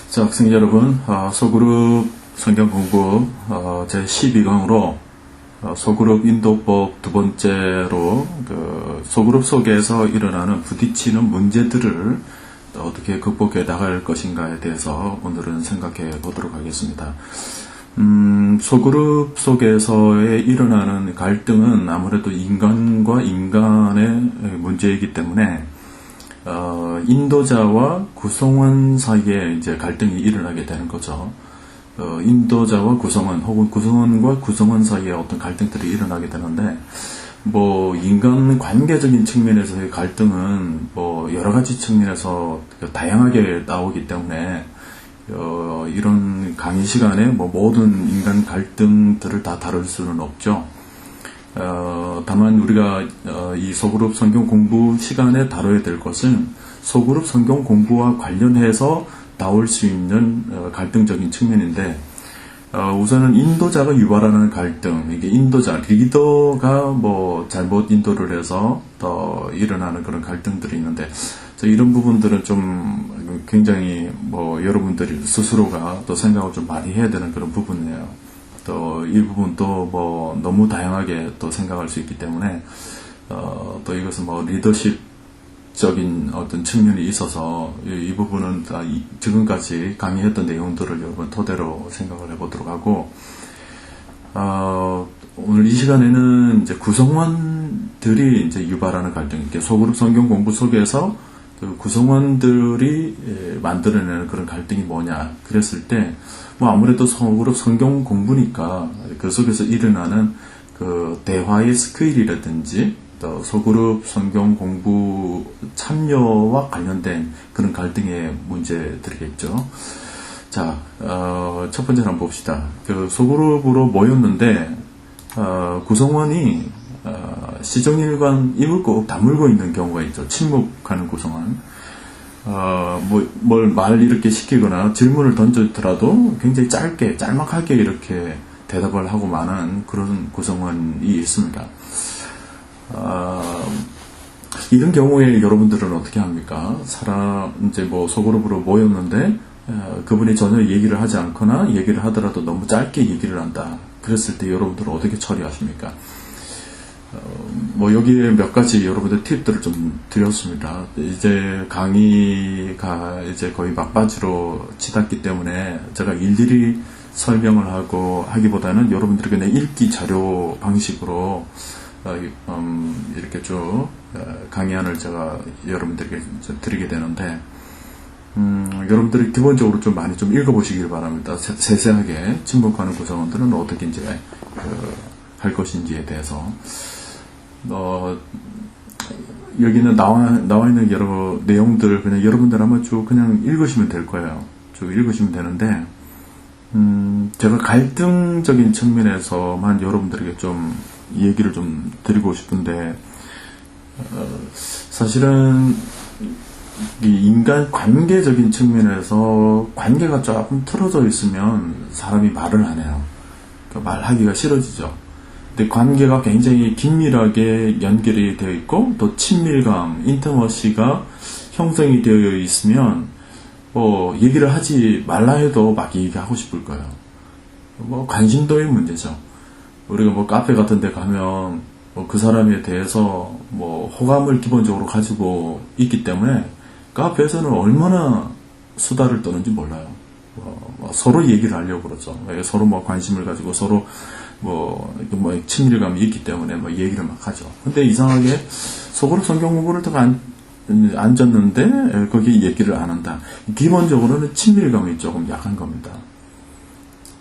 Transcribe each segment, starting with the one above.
자, 학생 여러분, 소그룹 성경 공부 제 12강으로 소그룹 인도법 두 번째로 소그룹 속에서 일어나는 부딪히는 문제들을 어떻게 극복해 나갈 것인가에 대해서 오늘은 생각해 보도록 하겠습니다. 소그룹 속에서의 일어나는 갈등은 아무래도 인간과 인간의 문제이기 때문에 인도자와 구성원 사이에 이제 갈등이 일어나게 되는 거죠. 인도자와 구성원 혹은 구성원과 구성원 사이에 어떤 갈등들이 일어나게 되는데, 인간 관계적인 측면에서의 갈등은 여러 가지 측면에서 다양하게 나오기 때문에 이런 강의 시간에 모든 인간 갈등들을 다 다룰 수는 없죠. 다만 우리가 이 소그룹 성경 공부 시간에 다뤄야 될 것은 소그룹 성경 공부와 관련해서 나올 수 있는 갈등적인 측면인데, 우선은 인도자가 유발하는 갈등, 이게 인도자, 리더가 잘못 인도를 해서 더 일어나는 그런 갈등들이 있는데, 이런 부분들은 좀 굉장히 여러분들이 스스로가 또 생각을 좀 많이 해야 되는 그런 부분이에요. 또 이 부분도 너무 다양하게 또 생각할 수 있기 때문에 또 이것은 리더십적인 어떤 측면이 있어서 이 부분은 다 지금까지 강의했던 내용들을 여러분 토대로 생각을 해보도록 하고, 오늘 이 시간에는 이제 구성원들이 이제 유발하는 갈등, 소그룹 성경 공부 속에서 그 구성원들이 만들어내는 그런 갈등이 뭐냐 그랬을 때, 아무래도 소그룹 성경 공부니까 그 속에서 일어나는 그 대화의 스킬이라든지 또 소그룹 성경 공부 참여와 관련된 그런 갈등의 문제들이겠죠. 자, 첫 번째로 한번 봅시다. 그 소그룹으로 모였는데 구성원이 시정일관 입을 꼭 다물고 있는 경우가 있죠. 침묵하는 구성원. 말 이렇게 시키거나 질문을 던졌더라도 굉장히 짧게, 짤막하게 이렇게 대답을 하고 마는 그런 구성원이 있습니다. 이런 경우에 여러분들은 어떻게 합니까? 이제 소그룹으로 모였는데, 그분이 전혀 얘기를 하지 않거나 얘기를 하더라도 너무 짧게 얘기를 한다. 그랬을 때 여러분들은 어떻게 처리하십니까? 여기에 몇 가지 여러분들 팁들을 좀 드렸습니다. 이제 강의가 이제 거의 막바지로 치닫기 때문에 제가 일일이 설명을 하기보다는 여러분들이 그냥 읽기 자료 방식으로 이렇게 쭉 강의안을 제가 여러분들에게 드리게 되는데, 여러분들이 기본적으로 좀 많이 좀 읽어보시길 바랍니다. 세세하게 침묵하는 구성원들은 어떻게 이제 할 것인지에 대해서. 여기는 나와 있는 여러 내용들 그냥 여러분들 한번 쭉 그냥 읽으시면 될 거예요. 쭉 읽으시면 되는데, 제가 갈등적인 측면에서만 여러분들에게 좀 얘기를 좀 드리고 싶은데, 사실은 이 인간 관계적인 측면에서 관계가 조금 틀어져 있으면 사람이 말을 안 해요. 말하기가 싫어지죠. 근데 관계가 굉장히 긴밀하게 연결이 되어 있고 또 친밀감, 인티머시가 형성이 되어 있으면 얘기를 하지 말라 해도 막 얘기하고 싶을 거예요. 관심도의 문제죠. 우리가 카페 같은 데 가면 그 사람에 대해서 호감을 기본적으로 가지고 있기 때문에 카페에서는 얼마나 수다를 떠는지 몰라요. 서로 얘기를 하려고 그러죠. 서로 관심을 가지고 서로 친밀감이 있기 때문에 얘기를 막 하죠. 근데 이상하게 소그룹 성경 공부를 딱 앉았는데 거기 얘기를 안 한다. 기본적으로는 친밀감이 조금 약한 겁니다.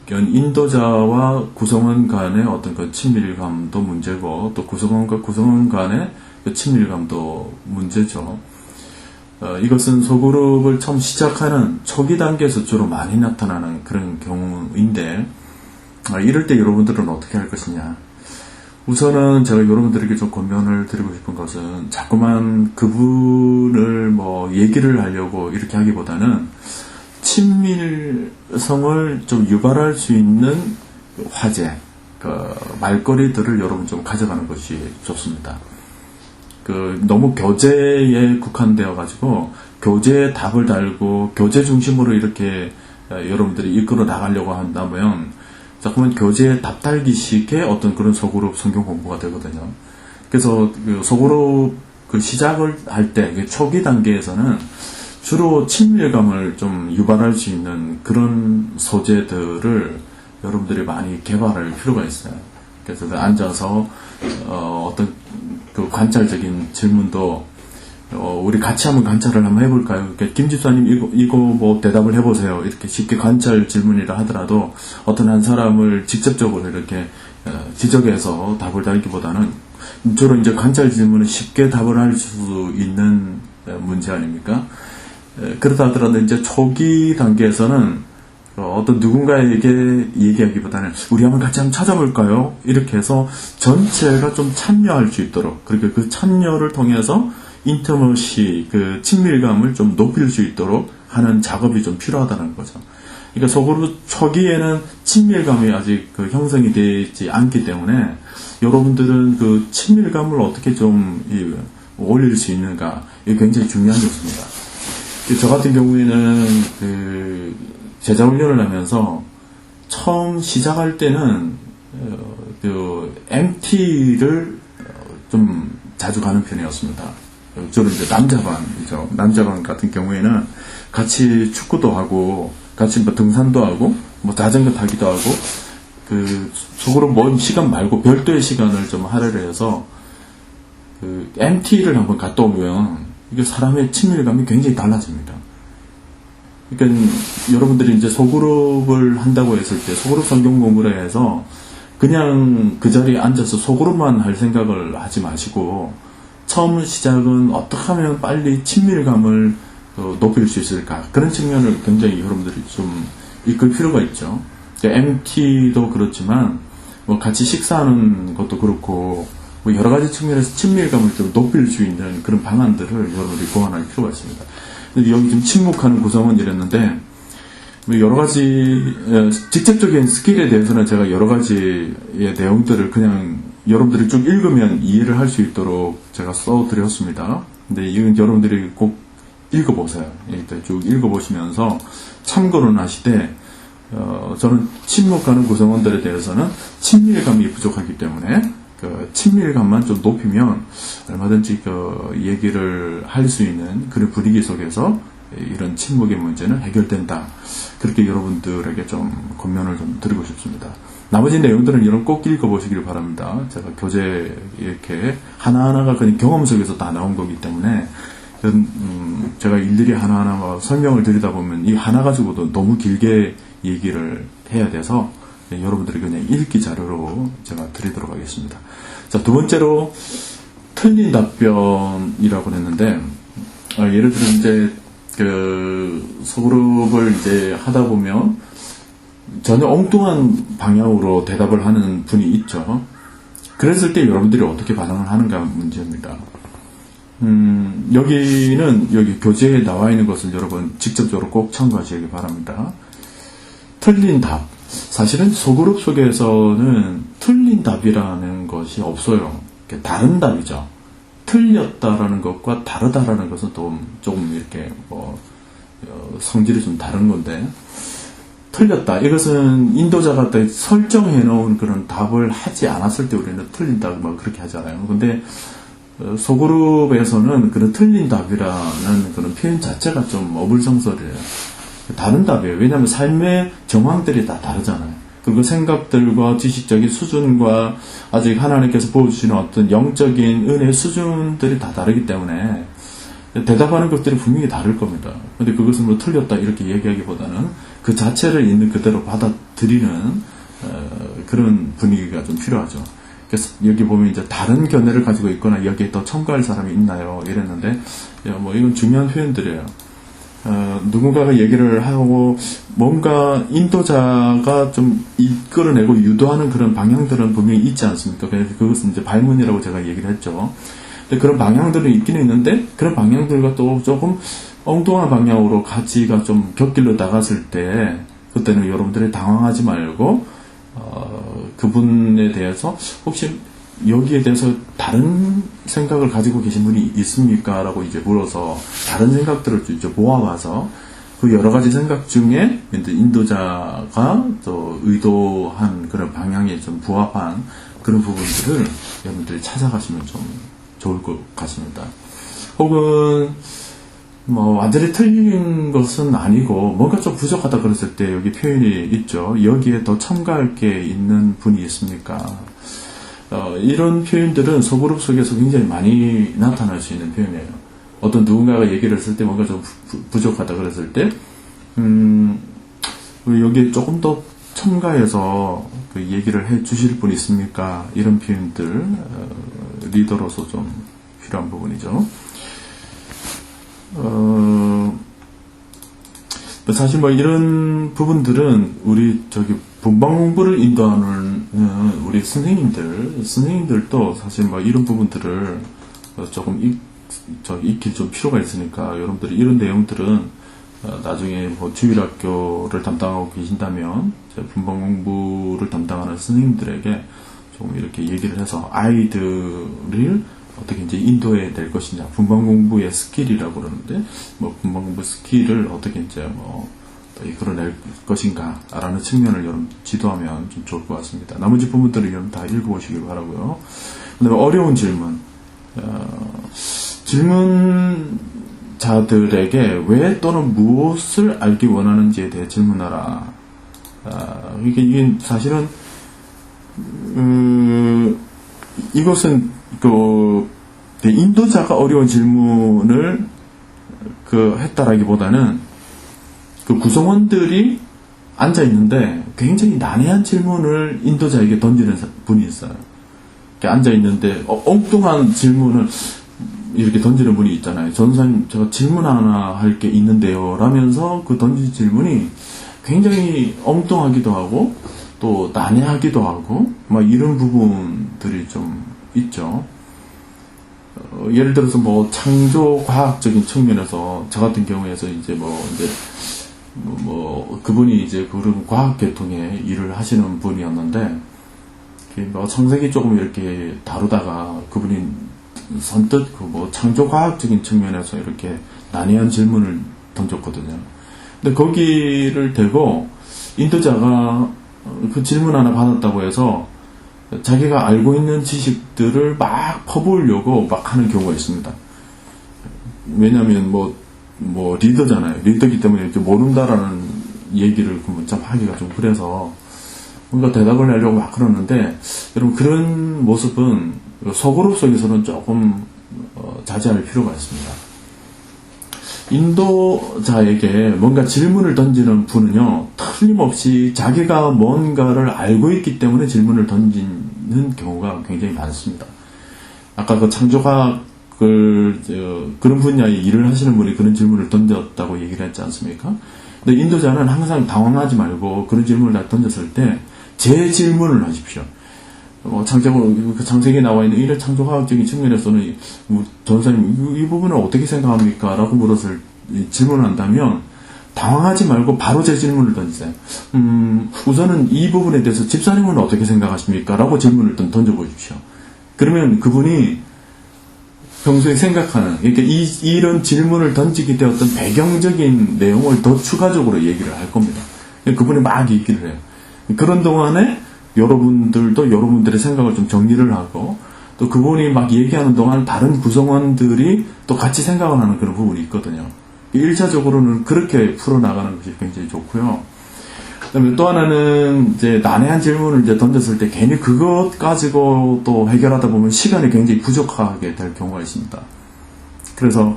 인도자와 구성원 간의 어떤 그 친밀감도 문제고, 또 구성원과 구성원 간의 그 친밀감도 문제죠. 이것은 소그룹을 처음 시작하는 초기 단계에서 주로 많이 나타나는 그런 경우인데, 이럴 때 여러분들은 어떻게 할 것이냐. 우선은 제가 여러분들에게 좀 권면을 드리고 싶은 것은, 자꾸만 그분을 얘기를 하려고 이렇게 하기보다는 친밀성을 좀 유발할 수 있는 화제, 말거리들을 여러분 좀 가져가는 것이 좋습니다. 너무 교재에 국한되어 가지고 교재에 답을 달고 교재 중심으로 이렇게 여러분들이 이끌어 나가려고 한다면 자꾸만 교재에 답 달기식의 어떤 그런 소그룹 성경 공부가 되거든요. 그래서 소그룹 시작을 할 때 초기 단계에서는 주로 친밀감을 좀 유발할 수 있는 그런 소재들을 여러분들이 많이 개발할 필요가 있어요. 그래서 앉아서 어떤 관찰적인 질문도 우리 같이 한번 관찰을 한번 해볼까요? 김 집사님 이거 뭐 대답을 해보세요. 이렇게 쉽게 관찰 질문이라 하더라도 어떤 한 사람을 직접적으로 이렇게 지적해서 답을 달기보다는 주로 이제 관찰 질문은 쉽게 답을 할 수 있는 문제 아닙니까? 그렇다 하더라도 이제 초기 단계에서는 어떤 누군가에게 얘기하기보다는 우리 한번 같이 한번 찾아볼까요? 이렇게 해서 전체가 좀 참여할 수 있도록, 그렇게 그 참여를 통해서 인터머시, 친밀감을 좀 높일 수 있도록 하는 작업이 좀 필요하다는 거죠. 그러니까 속으로 초기에는 친밀감이 아직 형성이 되지 않기 때문에 여러분들은 그 친밀감을 어떻게 좀 올릴 수 있는가, 이게 굉장히 중요한 요소입니다. 저 같은 경우에는 제자훈련을 하면서 처음 시작할 때는 MT를 좀 자주 가는 편이었습니다. 저는 이제 남자반이죠. 남자반 같은 경우에는 같이 축구도 하고, 같이 뭐 등산도 하고, 뭐 자전거 타기도 하고, 속으로 먼 시간 말고 별도의 시간을 좀 할애해서 MT를 한번 갔다 오면 이게 사람의 친밀감이 굉장히 달라집니다. 그러니까 여러분들이 이제 소그룹을 한다고 했을 때 소그룹 성경 공부를 해서 그냥 그 자리에 앉아서 소그룹만 할 생각을 하지 마시고 처음 시작은 어떻게 하면 빨리 친밀감을 높일 수 있을까, 그런 측면을 굉장히 여러분들이 좀 이끌 필요가 있죠. MT도 그렇지만 뭐 같이 식사하는 것도 그렇고 뭐 여러 가지 측면에서 친밀감을 좀 높일 수 있는 그런 방안들을 여러분들이 고안할 필요가 있습니다. 근데 여기 지금 침묵하는 구성은 이랬는데 여러 가지 직접적인 스킬에 대해서는 제가 여러 가지의 내용들을 그냥 여러분들이 쭉 읽으면 이해를 할 수 있도록 제가 써드렸습니다. 근데 이건 여러분들이 꼭 읽어보세요. 일단 쭉 읽어보시면서 참고는 하시되 저는 침묵하는 구성원들에 대해서는 친밀감이 부족하기 때문에 친밀감만 좀 높이면 얼마든지 얘기를 할 수 있는 그런 분위기 속에서 이런 침묵의 문제는 해결된다. 그렇게 여러분들에게 좀 권면을 좀 드리고 싶습니다. 나머지 내용들은 여러분 꼭 읽어보시길 바랍니다. 제가 교재 이렇게 하나하나가 그냥 경험 속에서 다 나온 거기 때문에 제가 일일이 하나하나 설명을 드리다 보면 이 하나 가지고도 너무 길게 얘기를 해야 돼서 여러분들이 그냥 읽기 자료로 제가 드리도록 하겠습니다. 자, 두 번째로 틀린 답변이라고 했는데 예를 들어 이제 소그룹을 이제 하다 보면 전혀 엉뚱한 방향으로 대답을 하는 분이 있죠. 그랬을 때 여러분들이 어떻게 반응을 하는가 문제입니다. 여기 교재에 나와 있는 것을 여러분 직접적으로 꼭 참고하시기 바랍니다. 틀린 답. 사실은 소그룹 속에서는 틀린 답이라는 것이 없어요. 다른 답이죠. 틀렸다라는 것과 다르다라는 것은 또 조금 이렇게 성질이 좀 다른 건데, 틀렸다. 이것은 인도자가 설정해 놓은 그런 답을 하지 않았을 때 우리는 틀린다 그렇게 하잖아요. 근데 소그룹에서는 그런 틀린 답이라는 그런 표현 자체가 좀 어불성설이에요. 다른 답이에요. 왜냐하면 삶의 정황들이 다 다르잖아요. 그리고 생각들과 지식적인 수준과 아직 하나님께서 보여주시는 어떤 영적인 은혜의 수준들이 다 다르기 때문에 대답하는 것들이 분명히 다를 겁니다. 근데 그것은 뭐 틀렸다 이렇게 얘기하기보다는 그 자체를 있는 그대로 받아들이는 그런 분위기가 좀 필요하죠. 그래서 여기 보면 이제 다른 견해를 가지고 있거나 여기에 더 첨가할 사람이 있나요? 이랬는데 뭐 이건 중요한 표현들이에요. 누군가가 얘기를 하고 뭔가 인도자가 좀 이끌어내고 유도하는 그런 방향들은 분명히 있지 않습니까? 그래서 그것은 이제 발문이라고 제가 얘기를 했죠. 근데 그런 방향들은 있기는 있는데 그런 방향들과 또 조금 엉뚱한 방향으로 가치가 좀 곁길로 나갔을 때 그때는 여러분들이 당황하지 말고 그분에 대해서 혹시 여기에 대해서 다른 생각을 가지고 계신 분이 있습니까? 라고 이제 물어서 다른 생각들을 이제 모아와서 그 여러 가지 생각 중에 이제 인도자가 또 의도한 그런 방향에 좀 부합한 그런 부분들을 여러분들이 찾아가시면 좀 좋을 것 같습니다. 혹은 뭐 완전히 틀린 것은 아니고 뭔가 좀 부족하다 그랬을 때 여기 표현이 있죠. 여기에 더 첨가할 게 있는 분이 있습니까? 이런 표현들은 소그룹 속에서 굉장히 많이 나타날 수 있는 표현이에요. 어떤 누군가가 얘기를 했을 때 뭔가 좀 부족하다 그랬을 때 여기에 조금 더 첨가해서 그 얘기를 해 주실 분 있습니까? 이런 표현들 리더로서 좀 필요한 부분이죠. 사실 뭐 이런 부분들은 우리 분방 공부를 인도하는 우리 선생님들도 사실 뭐 이런 부분들을 조금 익힐 좀 필요가 있으니까 여러분들이 이런 내용들은 나중에 뭐 주일학교를 담당하고 계신다면 분방 공부를 담당하는 선생님들에게 좀 이렇게 얘기를 해서 아이들을 어떻게 이제 인도해야 될 것이냐, 분방 공부의 스킬이라고 그러는데, 뭐 분방 공부 스킬을 어떻게 이제 뭐 이끌어낼 것인가라는 측면을 여러분 지도하면 좀 좋을 것 같습니다. 나머지 부분들을 여러분 다 읽어보시길 바라고요. 그다음에 어려운 질문자들에게 왜 또는 무엇을 알기 원하는지에 대해 질문하라. 이게 사실은 이것은 인도자가 어려운 질문을 했다라기보다는 구성원들이 앉아 있는데 굉장히 난해한 질문을 인도자에게 던지는 분이 있어요. 앉아 있는데 엉뚱한 질문을 이렇게 던지는 분이 있잖아요. 전사님, 제가 질문 하나 할 게 있는데요. 라면서 그 던진 질문이 굉장히 엉뚱하기도 하고 또 난해하기도 하고 막 이런 부분들이 좀 있죠. 예를 들어서 뭐 창조 과학적인 측면에서 저 같은 경우에서 이제 그분이 이제 그런 과학 계통의 일을 하시는 분이었는데 뭐 창세기 조금 이렇게 다루다가 그분이 선뜻 창조 과학적인 측면에서 이렇게 난해한 질문을 던졌거든요. 근데 거기를 대고 인도자가 그 질문 하나 받았다고 해서 자기가 알고 있는 지식들을 막 퍼부으려고 막 하는 경우가 있습니다. 왜냐하면 리더잖아요. 리더기 때문에 이렇게 모른다라는 얘기를 참 하기가 좀 그래서 뭔가 대답을 하려고 막 그러는데 여러분 그런 모습은 소그룹 속에서는 조금 자제할 필요가 있습니다. 인도자에게 뭔가 질문을 던지는 분은요, 틀림없이 자기가 뭔가를 알고 있기 때문에 질문을 던지는 경우가 굉장히 많습니다. 아까 그 창조과학을, 그런 분야의 일을 하시는 분이 그런 질문을 던졌다고 얘기를 했지 않습니까? 근데 인도자는 항상 당황하지 말고 그런 질문을 다 던졌을 때 제 질문을 하십시오. 창세기에 나와 있는 이런 창조과학적인 측면에서는 전사님 이 부분을 어떻게 생각합니까? 라고 질문을 한다면 당황하지 말고 바로 제 질문을 던지세요. 우선은 이 부분에 대해서 집사님은 어떻게 생각하십니까? 라고 질문을 던져보십시오. 그러면 그분이 평소에 생각하는, 그러니까 이런 질문을 던지게 되었던 배경적인 내용을 더 추가적으로 얘기를 할 겁니다. 그분이 막 얘기를 해요. 그런 동안에 여러분들도 여러분들의 생각을 좀 정리를 하고 또 그분이 막 얘기하는 동안 다른 구성원들이 또 같이 생각을 하는 그런 부분이 있거든요. 1차적으로는 그렇게 풀어나가는 것이 굉장히 좋고요. 그다음에 또 하나는 이제 난해한 질문을 이제 던졌을 때 괜히 그것 가지고 또 해결하다 보면 시간이 굉장히 부족하게 될 경우가 있습니다. 그래서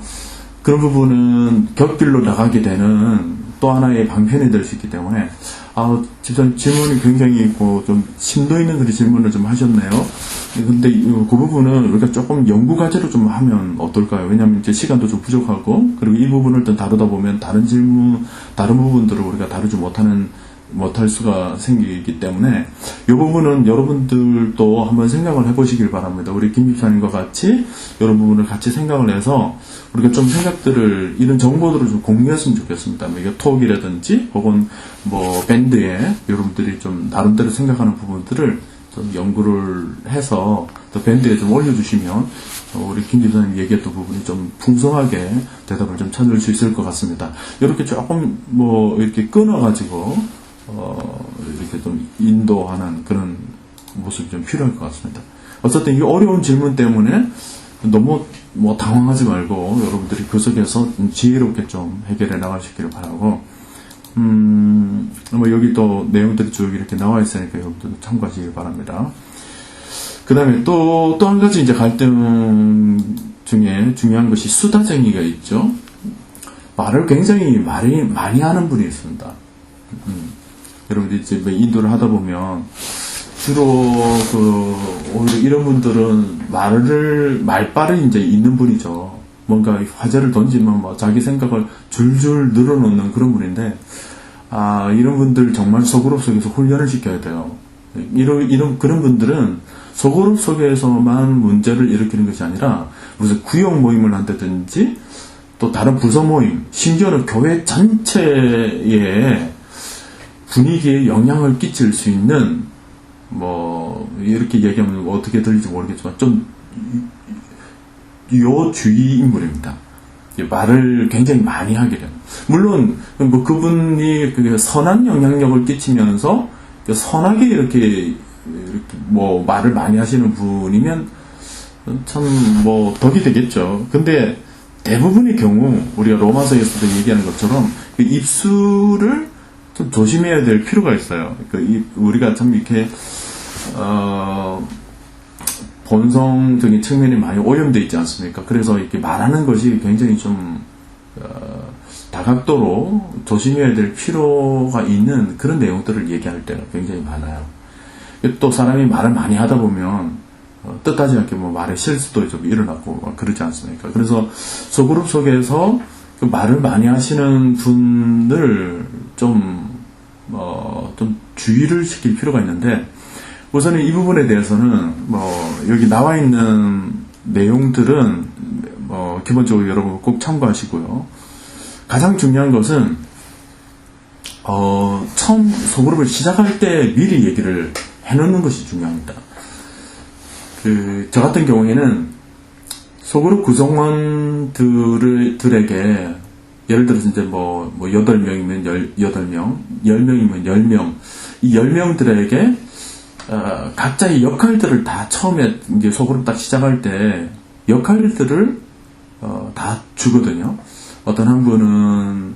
그런 부분은 곁길로 나가게 되는 또 하나의 방편이 될 수 있기 때문에 집사님 질문이 굉장히 좀 심도 있는 그런 질문을 좀 하셨네요. 근데 그 부분은 우리가 조금 연구 과제로 좀 하면 어떨까요? 왜냐하면 이제 시간도 좀 부족하고 그리고 이 부분을 또 다루다 보면 다른 부분들을 우리가 다루지 못하는 못할 수가 생기기 때문에 이 부분은 여러분들도 한번 생각을 해보시길 바랍니다. 우리 김 집사님과 같이 이런 부분을 같이 생각을 해서 우리가 좀 생각들을 이런 정보들을 좀 공유했으면 좋겠습니다. 뭐 이게 톡이라든지 혹은 뭐 밴드에 여러분들이 좀 나름대로 생각하는 부분들을 좀 연구를 해서 또 밴드에 좀 올려주시면 우리 김 집사님 얘기했던 부분이 좀 풍성하게 대답을 좀 찾을 수 있을 것 같습니다. 이렇게 조금 뭐 이렇게 끊어가지고 이렇게 좀 인도하는 그런 모습이 좀 필요할 것 같습니다. 어쨌든 이 어려운 질문 때문에 너무 뭐 당황하지 말고 여러분들이 그 속에서 지혜롭게 좀 해결해 나가시기를 바라고, 뭐 여기 또 내용들이 쭉 이렇게 나와 있으니까 여러분들도 참고하시길 바랍니다. 그 다음에 또 한 가지 이제 갈등 중에 중요한 것이 수다쟁이가 있죠. 말을 굉장히 많이 하는 분이 있습니다. 여러분들 이제 뭐 인도를 하다 보면 주로 오히려 이런 분들은 말빨이 이제 있는 분이죠. 뭔가 화제를 던지면 뭐 자기 생각을 줄줄 늘어놓는 그런 분인데, 이런 분들 정말 소그룹 속에서 훈련을 시켜야 돼요. 그런 분들은 소그룹 속에서만 문제를 일으키는 것이 아니라 무슨 구역 모임을 한다든지 또 다른 부서 모임, 심지어는 교회 전체의 분위기에 영향을 끼칠 수 있는, 뭐 이렇게 얘기하면 어떻게 들릴지 모르겠지만 좀 요주의 인물입니다. 말을 굉장히 많이 하게 돼요. 물론 뭐 그분이 선한 영향력을 끼치면서 선하게 이렇게 뭐 말을 많이 하시는 분이면 참 뭐 덕이 되겠죠. 근데 대부분의 경우 우리가 로마서에서도 얘기하는 것처럼 그 입술을 좀 조심해야 될 필요가 있어요. 우리가 참 이렇게 본성적인 측면이 많이 오염되어 있지 않습니까? 그래서 이렇게 말하는 것이 굉장히 좀 다각도로 조심해야 될 필요가 있는 그런 내용들을 얘기할 때가 굉장히 많아요. 또 사람이 말을 많이 하다 보면 뜻하지 않게 뭐 말의 실수도 좀 일어나고 그러지 않습니까? 그래서 소그룹 속에서 그 말을 많이 하시는 분들 좀 주의를 시킬 필요가 있는데, 우선은 이 부분에 대해서는 여기 나와 있는 내용들은 기본적으로 여러분 꼭 참고하시고요. 가장 중요한 것은 처음 소그룹을 시작할 때 미리 얘기를 해놓는 것이 중요합니다. 저 같은 경우에는 소그룹 구성원들에게 예를 들어서 이제 8명이면 8명, 10명이면 10명, 이 10명들에게 각자의 역할들을 다 처음에 이제 소그룹 딱 시작할 때 역할들을 다 주거든요. 어떤 한 분은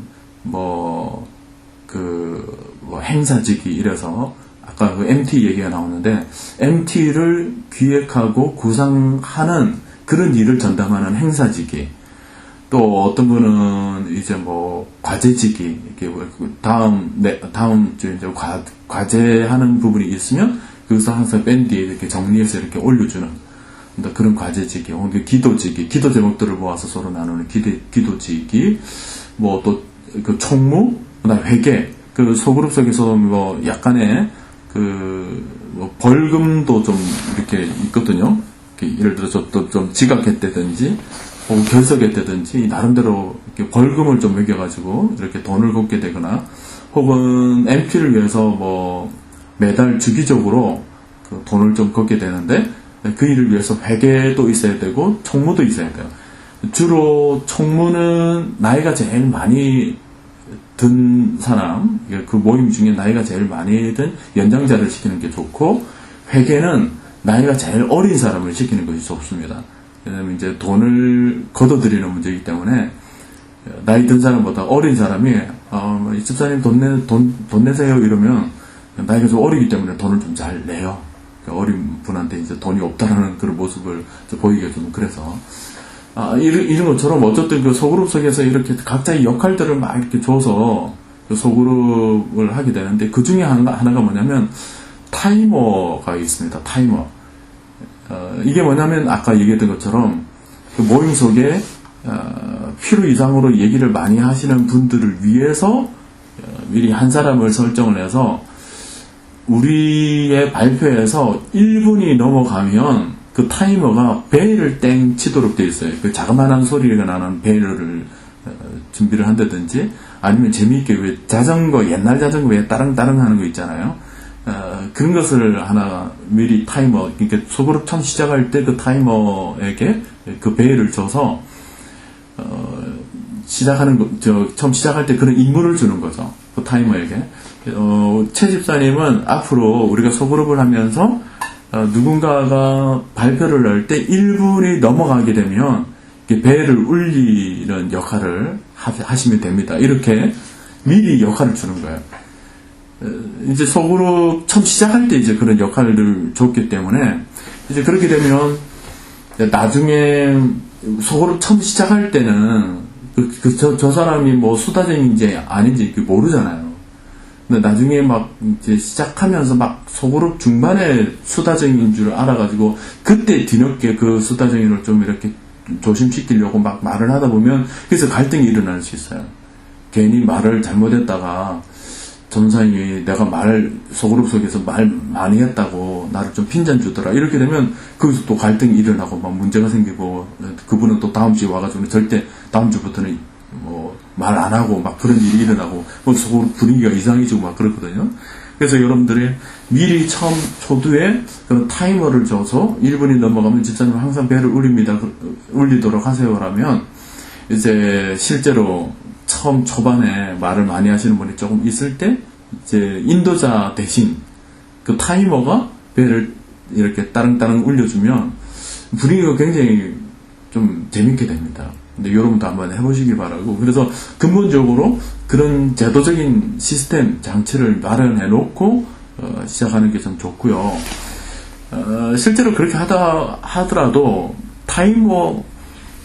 행사지기 이래서 아까 그 MT 얘기가 나오는데, MT를 기획하고 구상하는 그런 일을 전담하는 행사지기, 또 어떤 분은 이제 과제지기, 이렇게 다음 주에 이제 과제하는 부분이 있으면 그것을 항상 밴드에 이렇게 정리해서 이렇게 올려주는 그런 과제지기, 혹은 기도지기, 기도 제목들을 모아서 서로 나누는 기도지기, 또 그 총무, 그다음 회계, 그 소그룹 속에서 약간의 벌금도 좀 이렇게 있거든요. 예를 들어서 좀 지각했다든지 혹은 결석했다든지 나름대로 이렇게 벌금을 좀 매겨가지고 이렇게 돈을 걷게 되거나, 혹은 MP를 위해서 매달 주기적으로 그 돈을 좀 걷게 되는데, 그 일을 위해서 회계도 있어야 되고 총무도 있어야 돼요. 주로 총무는 나이가 제일 많이 든 사람, 그 모임 중에 나이가 제일 많이 든 연장자를 시키는 게 좋고, 회계는 나이가 제일 어린 사람을 시키는 것이 좋습니다. 왜냐면 이제 돈을 걷어들이는 문제이기 때문에 나이 든 사람보다 어린 사람이 이 집사님 돈 내세요 이러면 나이가 좀 어리기 때문에 돈을 좀 잘 내요. 어린 분한테 이제 돈이 없다라는 그런 모습을 보이기가 좀 그래서, 이런 것처럼 어쨌든 그 소그룹 속에서 이렇게 각자의 역할들을 막 이렇게 줘서 그 소그룹을 하게 되는데, 그 중에 하나가 뭐냐면 타이머가 있습니다. 타이머. 이게 뭐냐면 아까 얘기했던 것처럼 그 모임 속에 필요 이상으로 얘기를 많이 하시는 분들을 위해서 미리 한 사람을 설정을 해서 우리의 발표에서 1분이 넘어가면 그 타이머가 벨을 땡 치도록 되어 있어요. 그 자그마한 소리가 나는 벨을 준비를 한다든지 아니면 재미있게 왜 자전거, 옛날 자전거 왜 따릉따릉 하는 거 있잖아요. 그런 것을 하나 미리 타이머, 그러니까 소그룹 처음 시작할 때 그 타이머에게 그 벨을 줘서 처음 시작할 때 그런 임무를 주는 거죠. 그 타이머에게. 최 집사님은 앞으로 우리가 소그룹을 하면서 누군가가 발표를 할 때 1분이 넘어가게 되면 벨을 울리는 역할을 하시면 됩니다. 이렇게 미리 역할을 주는 거예요. 이제 소그룹 처음 시작할 때 이제 그런 역할을 줬기 때문에 이제 그렇게 되면 나중에 소그룹 처음 시작할 때는 저 사람이 뭐 수다쟁이인지 아닌지 모르잖아요. 근데 나중에 막 이제 시작하면서 막 소그룹 중반에 수다쟁이인 줄 알아가지고 그때 뒤늦게 그 수다쟁이를 좀 이렇게 조심시키려고 막 말을 하다 보면 그래서 갈등이 일어날 수 있어요. 괜히 말을 잘못했다가 전사님이 내가 소그룹 속에서 말 많이 했다고 나를 좀 핀잔 주더라. 이렇게 되면 거기서 또 갈등이 일어나고 막 문제가 생기고 그분은 또 다음 주에 와가지고 절대 다음 주부터는 뭐 말 안 하고 막 그런 일이 일어나고 소그룹 분위기가 이상해지고 막 그렇거든요. 그래서 여러분들이 미리 처음 초두에 그런 타이머를 줘서 1분이 넘어가면 집사님 항상 벨을 울리도록 하세요라면 이제 실제로 처음 초반에 말을 많이 하시는 분이 조금 있을 때 이제 인도자 대신 그 타이머가 벨을 이렇게 따릉따릉 울려주면 분위기가 굉장히 좀 재밌게 됩니다. 근데 여러분도 한번 해보시기 바라고, 그래서 근본적으로 그런 제도적인 시스템 장치를 마련해 놓고 시작하는 게 좀 좋고요. 실제로 그렇게 하더라도 타이머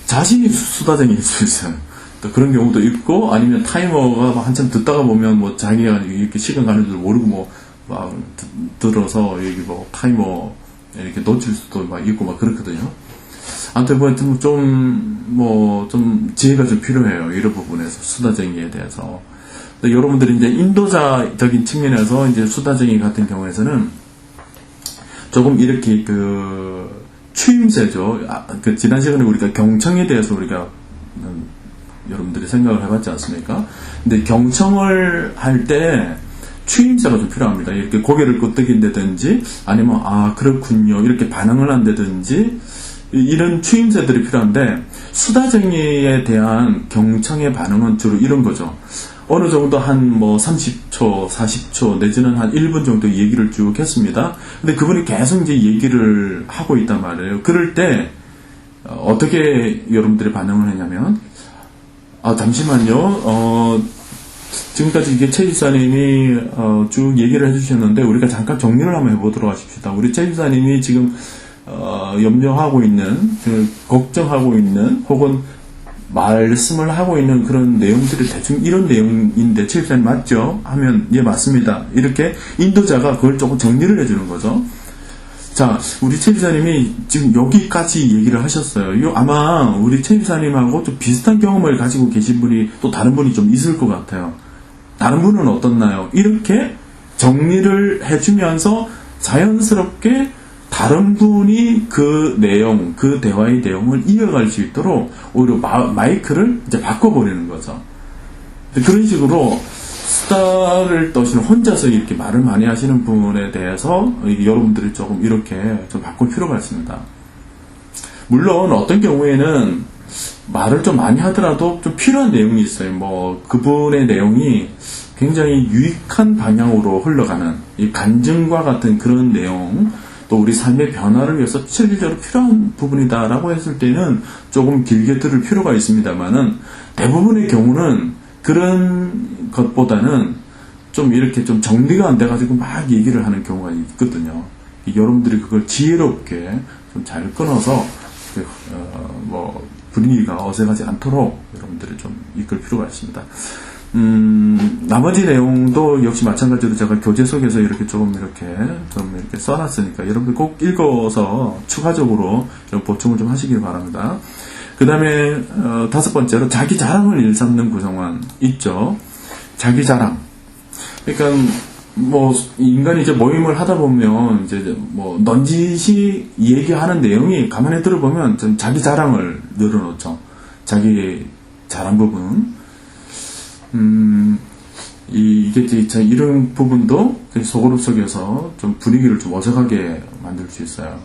자신이 수다쟁이일 수 있어요. 또 그런 경우도 있고, 아니면 타이머가 한참 듣다가 보면 뭐 자기가 이렇게 시간 가는 줄 모르고 막 들어서 여기 뭐 타이머 이렇게 놓칠 수도 막 있고 막 그렇거든요. 아무튼 좀 지혜가 좀 필요해요. 이런 부분에서 수다쟁이에 대해서. 여러분들이 이제 인도자적인 측면에서 이제 수다쟁이 같은 경우에서는 조금 이렇게 추임새죠. 지난 시간에 우리가 경청에 대해서 우리가 여러분들이 생각을 해봤지 않습니까? 근데 경청을 할 때 추임새가 좀 필요합니다. 이렇게 고개를 끄덕인다든지 아니면 그렇군요 이렇게 반응을 한다든지 이런 추임새들이 필요한데, 수다쟁이에 대한 경청의 반응은 주로 이런 거죠. 어느 정도 한 30초, 40초 내지는 한 1분 정도 얘기를 쭉 했습니다. 근데 그분이 계속 이제 얘기를 하고 있단 말이에요. 그럴 때 어떻게 여러분들이 반응을 했냐면, 잠시만요. 지금까지 이게 최 집사님이 쭉 얘기를 해주셨는데 우리가 잠깐 정리를 한번 해보도록 하십시다. 우리 최 집사님이 지금 염려하고 있는, 걱정하고 있는, 혹은 말씀을 하고 있는 그런 내용들이 대충 이런 내용인데 최 집사님 맞죠? 하면 예 맞습니다. 이렇게 인도자가 그걸 조금 정리를 해주는 거죠. 자, 우리 최 집사님이 지금 여기까지 얘기를 하셨어요. 이거 아마 우리 최 집사님하고 좀 비슷한 경험을 가지고 계신 분이 또 다른 분이 좀 있을 것 같아요. 다른 분은 어떻나요? 이렇게 정리를 해주면서 자연스럽게 다른 분이 그 내용, 그 대화의 내용을 이어갈 수 있도록 오히려 마이크를 이제 바꿔버리는 거죠. 그런 식으로 수다를 떠시는, 혼자서 이렇게 말을 많이 하시는 분에 대해서 여러분들이 조금 이렇게 좀 바꿀 필요가 있습니다. 물론 어떤 경우에는 말을 좀 많이 하더라도 좀 필요한 내용이 있어요. 그분의 내용이 굉장히 유익한 방향으로 흘러가는 이 간증과 같은 그런 내용, 또 우리 삶의 변화를 위해서 실질적으로 필요한 부분이다라고 했을 때는 조금 길게 들을 필요가 있습니다만은, 대부분의 경우는 그런 것보다는 좀 이렇게 좀 정리가 안 돼가지고 막 얘기를 하는 경우가 있거든요. 여러분들이 그걸 지혜롭게 좀 잘 끊어서 분위기가 어색하지 않도록 여러분들이 좀 이끌 필요가 있습니다. 나머지 내용도 역시 마찬가지로 제가 교재 속에서 이렇게 이렇게 써놨으니까 여러분들 꼭 읽어서 추가적으로 좀 보충을 좀 하시길 바랍니다. 그 다음에 5번째로 자기 자랑을 일삼는 구성원 있죠. 자기 자랑. 그러니까 뭐 인간이 이제 모임을 하다 보면 이제 뭐 넌지시 얘기하는 내용이 가만히 들어보면 좀 자기 자랑을 늘어놓죠. 자기 잘한 부분. 이게 이런 부분도 소그룹 속에서 좀 분위기를 좀 어색하게 만들 수 있어요.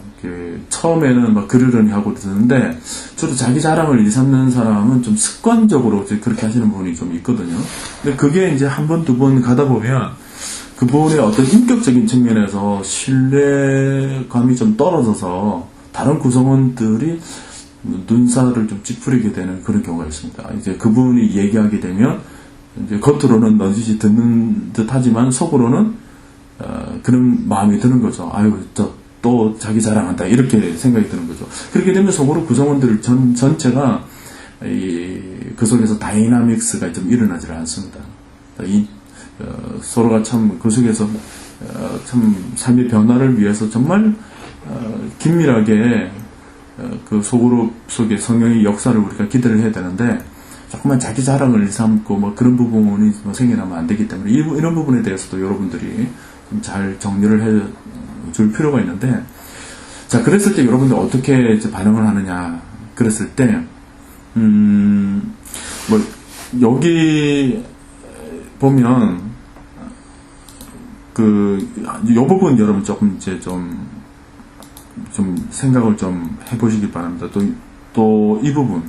처음에는 막 그러려니 하고 듣는데 주로 자기 자랑을 일삼는 사람은 좀 습관적으로 그렇게 하시는 분이 좀 있거든요. 근데 그게 이제 한 번, 두 번 가다 보면 그분의 어떤 인격적인 측면에서 신뢰감이 좀 떨어져서 다른 구성원들이 눈살을 좀 찌푸리게 되는 그런 경우가 있습니다. 이제 그분이 얘기하게 되면 이제 겉으로는 넌지시 듣는 듯 하지만 속으로는 그런 마음이 드는 거죠. 아유, 또 자기 자랑한다. 이렇게 생각이 드는 거죠. 그렇게 되면 속으로 구성원들 전체가 그 속에서 다이나믹스가 좀 일어나질 않습니다. 서로가 참 그 속에서 참 삶의 변화를 위해서 정말 긴밀하게 그 소그룹 속의 성령의 역사를 우리가 기대를 해야 되는데 조금만 자기 자랑을 삼고 뭐 그런 부분이 뭐 생겨나면 안 되기 때문에 이런 부분에 대해서도 여러분들이 좀 잘 정리를 해 줄 필요가 있는데, 자, 그랬을 때 여러분들 어떻게 이제 반응을 하느냐 그랬을 때 뭐 여기 보면 요 부분 여러분 조금 이제 좀 생각을 좀 해보시기 바랍니다. 또 이 부분,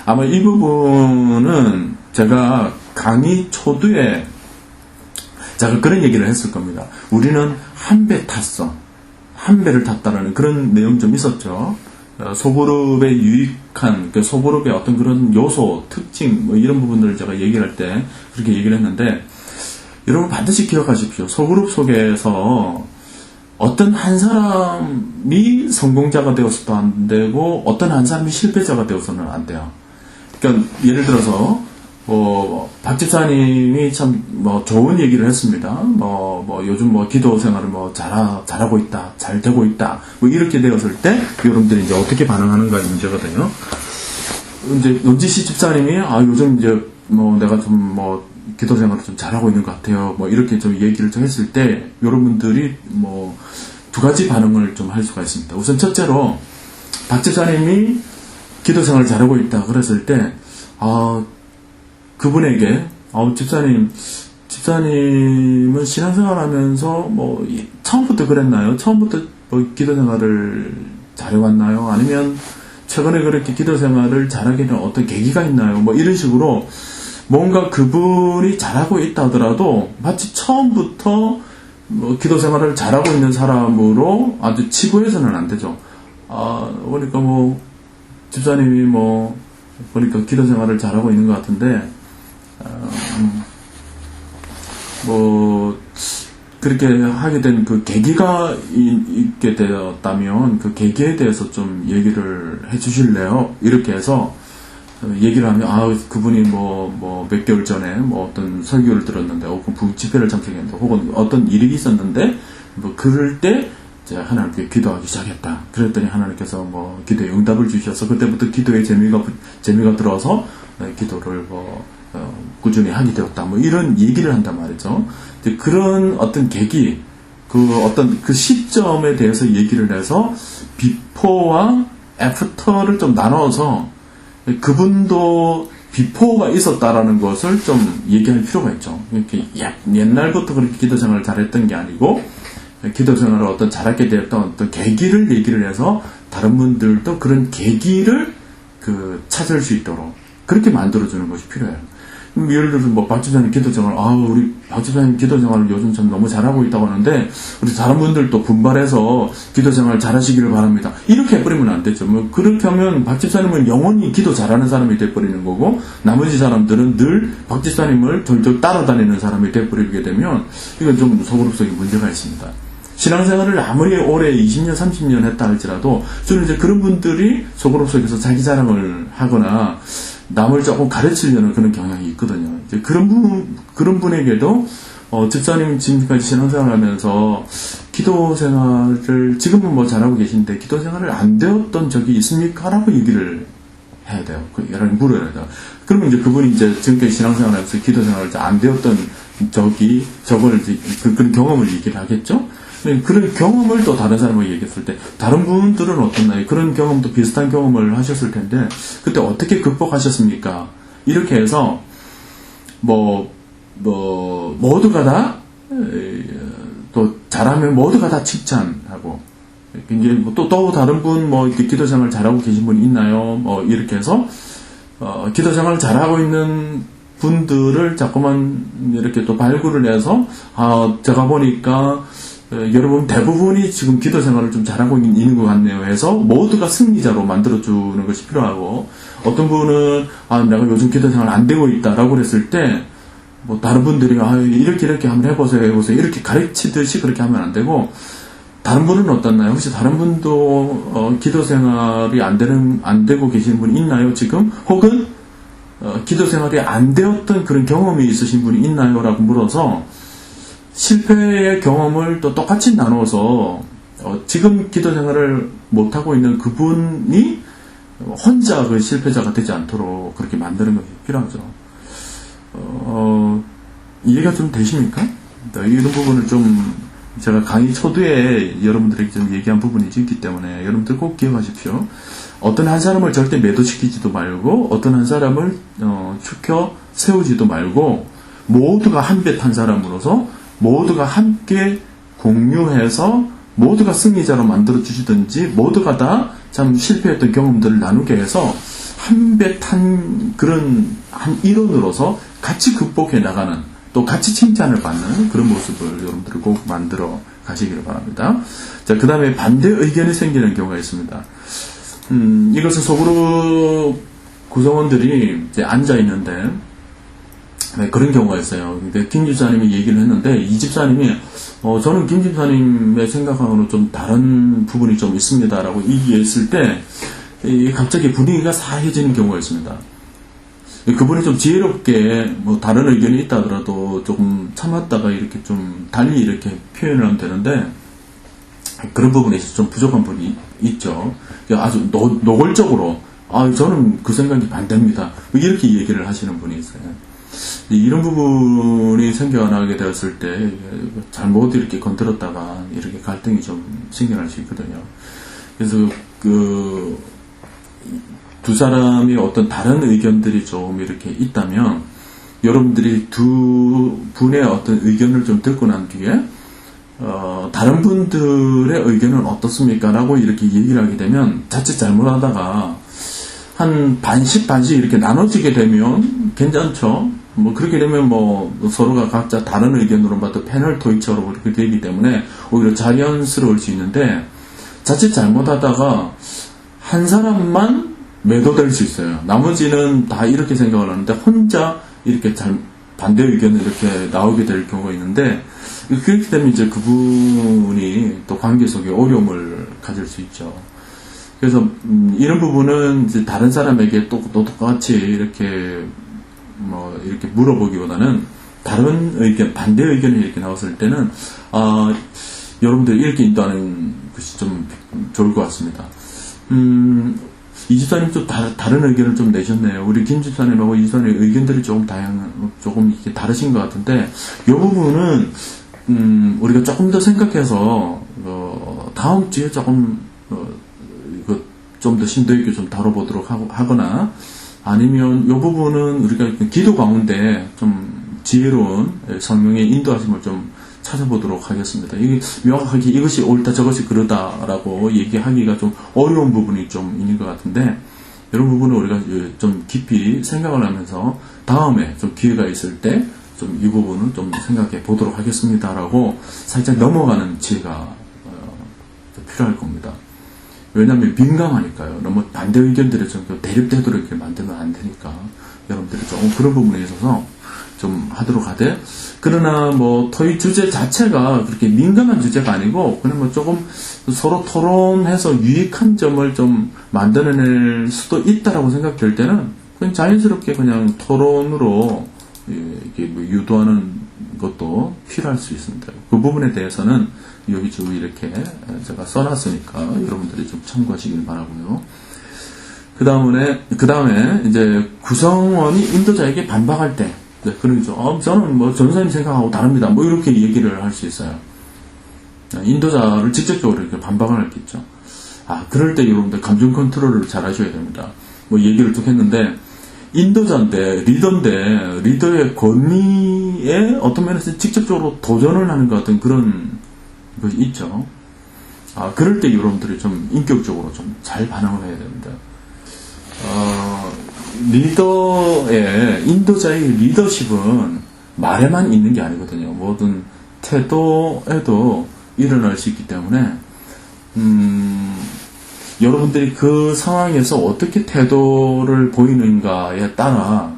아마 이 부분은 제가 강의 초두에 제가 그런 얘기를 했을 겁니다. 우리는 한 배 탔어. 한 배를 탔다라는 그런 내용 좀 있었죠. 소그룹에 유익한, 소그룹의 어떤 그런 요소, 특징, 뭐 이런 부분들을 제가 얘기를 할 때 그렇게 얘기를 했는데, 여러분 반드시 기억하십시오. 소그룹 속에서 어떤 한 사람이 성공자가 되어서도 안 되고, 어떤 한 사람이 실패자가 되어서는 안 돼요. 그러니까 예를 들어서 박 집사님이 참 좋은 얘기를 했습니다. 요즘 기도 생활을 잘하고 있다, 잘 되고 있다, 이렇게 되었을 때 여러분들이 이제 어떻게 반응하는가 문제거든요. 이제 논지시 집사님이 요즘 이제 내가 좀 기도 생활을 좀 잘하고 있는 것 같아요. 이렇게 좀 얘기를 좀 했을 때 여러분들이 두 가지 반응을 좀 할 수가 있습니다. 우선 첫째로 박 집사님이 기도 생활을 잘하고 있다 그랬을 때 그분에게 집사님은 신앙생활 하면서 처음부터 그랬나요? 처음부터 기도 생활을 잘해왔나요? 아니면 최근에 그렇게 기도 생활을 잘하게 된 어떤 계기가 있나요? 이런 식으로 뭔가 그분이 잘하고 있다 하더라도 마치 처음부터 기도 생활을 잘하고 있는 사람으로 아주 치부해서는 안 되죠. 그러니까 집사님이 보니까 기도 생활을 잘하고 있는 것 같은데, 그렇게 하게 된 그 계기가 있게 되었다면 그 계기에 대해서 좀 얘기를 해 주실래요? 이렇게 해서 얘기를 하면, 그분이 몇 개월 전에 어떤 설교를 들었는데, 혹은 집회를 참석했는데, 혹은 어떤 일이 있었는데, 그럴 때 이제 하나님께 기도하기 시작했다. 그랬더니 하나님께서 기도에 응답을 주셔서 그때부터 기도에 재미가 들어서 기도를 꾸준히 하게 되었다. 이런 얘기를 한단 말이죠. 그런 어떤 계기, 어떤 그 시점에 대해서 얘기를 해서 비포와 애프터를 좀 나눠서 그분도 비포가 있었다라는 것을 좀 얘기할 필요가 있죠. 이렇게 옛날부터 그렇게 기도 생활을 잘했던 게 아니고 기도 생활을 어떤 잘하게 되었던 어떤 계기를 얘기를 해서 다른 분들도 그런 계기를 찾을 수 있도록 그렇게 만들어주는 것이 필요해요. 예를 들어서 박 집사님 기도 생활, 우리 박 집사님 기도 생활을 요즘 참 너무 잘하고 있다고 하는데 우리 다른 분들도 분발해서 기도 생활 잘하시기를 바랍니다. 이렇게 해버리면 안 되죠. 그렇게 하면 박 집사님은 영원히 기도 잘하는 사람이 돼버리는 거고 나머지 사람들은 늘 박 집사님을 절절 따라다니는 사람이 돼버리게 되면 이건 좀 소그룹적인 문제가 있습니다. 신앙생활을 아무리 오래 20년, 30년 했다 할지라도 저는 이제 그런 분들이 소그룹 속에서 자기 자랑을 하거나 남을 조금 가르치려는 그런 경향이 있거든요. 이제 그런 분에게도 집사님 지금까지 신앙생활을 하면서 기도 생활을 지금은 잘하고 계신데 기도 생활을 안 되었던 적이 있습니까? 라고 얘기를 해야 돼요. 여러분이 물어야 돼요. 그러면 이제 그분이 이제 지금까지 신앙생활을 하면서 기도 생활을 안 되었던 저걸 이제 그런 경험을 얘기를 하겠죠. 그런 경험을 또 다른 사람에게 얘기했을 때 다른 분들은 어떻나요? 그런 경험도 비슷한 경험을 하셨을 텐데 그때 어떻게 극복하셨습니까? 이렇게 해서 모두가 다 또 잘하면 모두가 다 칭찬하고 이제 또 다른 분 이렇게 기도 생활 잘하고 계신 분이 있나요? 이렇게 해서 기도 생활 잘하고 있는 분들을 자꾸만 이렇게 또 발굴을 해서 제가 보니까 여러분 대부분이 지금 기도 생활을 좀 잘하고 있는 것 같네요 해서 모두가 승리자로 만들어주는 것이 필요하고 어떤 분은 내가 요즘 기도 생활 안 되고 있다라고 그랬을 때 다른 분들이 이렇게 한번 해보세요 이렇게 가르치듯이 그렇게 하면 안 되고 다른 분은 어떻나요? 혹시 다른 분도 기도 생활이 안 되고 계시는 분이 있나요 지금? 혹은 기도 생활이 안 되었던 그런 경험이 있으신 분이 있나요? 라고 물어서 실패의 경험을 또 똑같이 나눠서 지금 기도 생활을 못하고 있는 그분이 혼자 그 실패자가 되지 않도록 그렇게 만드는 것이 필요하죠. 이해가 좀 되십니까? 이런 부분을 좀 제가 강의 초두에 여러분들에게 좀 얘기한 부분이 있기 때문에 여러분들 꼭 기억하십시오. 어떤 한 사람을 절대 매도시키지도 말고 어떤 한 사람을 축혀 세우지도 말고 모두가 한 배 탄 사람으로서 모두가 함께 공유해서 모두가 승리자로 만들어 주시든지 모두가 다 참 실패했던 경험들을 나누게 해서 한 배 탄 그런 한 일원으로서 같이 극복해 나가는 또 같이 칭찬을 받는 그런 모습을 여러분들이 꼭 만들어 가시기를 바랍니다. 자, 그 다음에 반대 의견이 생기는 경우가 있습니다. 이것은 속으로 구성원들이 이제 앉아 있는데 그런 경우가 있어요. 근데 김 집사님이 얘기를 했는데 이 집사님이 저는 김 집사님의 생각하고는 좀 다른 부분이 좀 있습니다라고 얘기했을 때 갑자기 분위기가 사해지는 경우가 있습니다. 그분이 좀 지혜롭게 다른 의견이 있다 하더라도 조금 참았다가 이렇게 좀 달리 이렇게 표현을 하면 되는데 그런 부분에 있어서 좀 부족한 부분이 있죠. 아주 노골적으로 저는 그 생각이 반대입니다. 이렇게 얘기를 하시는 분이 있어요. 이런 부분이 생겨나게 되었을 때 잘못 이렇게 건드렸다가 이렇게 갈등이 좀 생겨날 수 있거든요. 그래서 두 사람이 어떤 다른 의견들이 좀 이렇게 있다면 여러분들이 두 분의 어떤 의견을 좀 듣고 난 뒤에 다른 분들의 의견은 어떻습니까? 라고 이렇게 얘기를 하게 되면 자칫 잘못하다가 한 반씩 이렇게 나눠지게 되면 괜찮죠. 그렇게 되면 서로가 각자 다른 의견으로 패널 토의처럼 그렇게 되기 때문에 오히려 자연스러울 수 있는데 자칫 잘못하다가 한 사람만 매도될 수 있어요. 나머지는 다 이렇게 생각을 하는데 혼자 이렇게 반대 의견이 이렇게 나오게 될 경우가 있는데 그렇기 때문에 이제 그분이 또 관계 속에 어려움을 가질 수 있죠. 그래서 이런 부분은 이제 다른 사람에게 또 똑같이 이렇게 이렇게 물어보기보다는 다른 의견, 반대 의견이 이렇게 나왔을 때는 여러분들 이렇게 인도하는 것이 좀 좋을 것 같습니다. 이 집사님 좀 다른 의견을 좀 내셨네요. 우리 김 집사님하고 이 집사님의 의견들이 조금 조금 이렇게 다르신 것 같은데, 이 부분은, 우리가 조금 더 생각해서, 다음 주에 조금, 좀 더 심도 있게 좀 다뤄보도록 하거나, 아니면 이 부분은 우리가 기도 가운데 좀 지혜로운 성령의 인도하심을 좀 찾아보도록 하겠습니다. 이게 명확하게 이것이 옳다 저것이 그러다라고 얘기하기가 좀 어려운 부분이 좀 있는 것 같은데 이런 부분을 우리가 좀 깊이 생각을 하면서 다음에 좀 기회가 있을 때 좀 이 부분을 좀 생각해 보도록 하겠습니다라고 살짝 넘어가는 지혜가 필요할 겁니다. 왜냐하면 민감하니까요. 너무 반대 의견들이 좀 대립되도록 이렇게 만들면 안 되니까 여러분들이 조금 그런 부분에 있어서 좀 하도록 하되, 그러나 토의 주제 자체가 그렇게 민감한 주제가 아니고 그냥 조금 서로 토론해서 유익한 점을 좀 만들어낼 수도 있다라고 생각될 때는 그냥 자연스럽게 그냥 토론으로 이렇게 유도하는 것도 필요할 수 있습니다. 그 부분에 대해서는 여기저기 이렇게 제가 써놨으니까 여러분들이 좀 참고하시길 바라고요. 그 다음에 이제 구성원이 인도자에게 반박할 때 네, 그러죠. 저는 뭐 전사님 생각하고 다릅니다. 뭐 이렇게 얘기를 할 수 있어요. 인도자를 직접적으로 이렇게 반박을 할 수 있죠. 그럴 때 여러분들 감정 컨트롤을 잘 하셔야 됩니다. 뭐 얘기를 쭉 했는데, 인도자인데, 리더의 권위에 어떤 면에서 직접적으로 도전을 하는 것 같은 그런 것이 있죠. 그럴 때 여러분들이 좀 인격적으로 좀 잘 반응을 해야 됩니다. 인도자의 리더십은 말에만 있는 게 아니거든요. 모든 태도에도 일어날 수 있기 때문에, 여러분들이 그 상황에서 어떻게 태도를 보이는가에 따라,